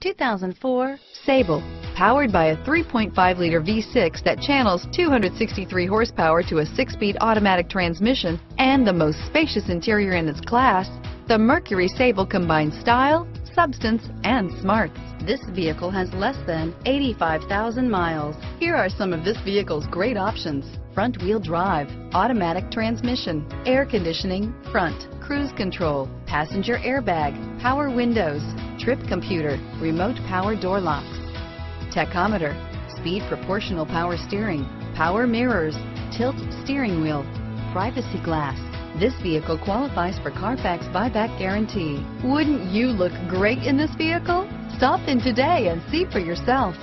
2004 Sable. Powered by a 3.5-liter V6 that channels 263 horsepower to a 6-speed automatic transmission and the most spacious interior in its class, the Mercury Sable combines style, substance, and smarts. This vehicle has less than 85,000 miles. Here are some of this vehicle's great options: front-wheel drive, automatic transmission, air conditioning, front, cruise control, passenger airbag, power windows, trip computer, remote power door locks, tachometer, speed proportional power steering, power mirrors, tilt steering wheel, privacy glass. This vehicle qualifies for Carfax buyback guarantee. Wouldn't you look great in this vehicle? Stop in today and see for yourself.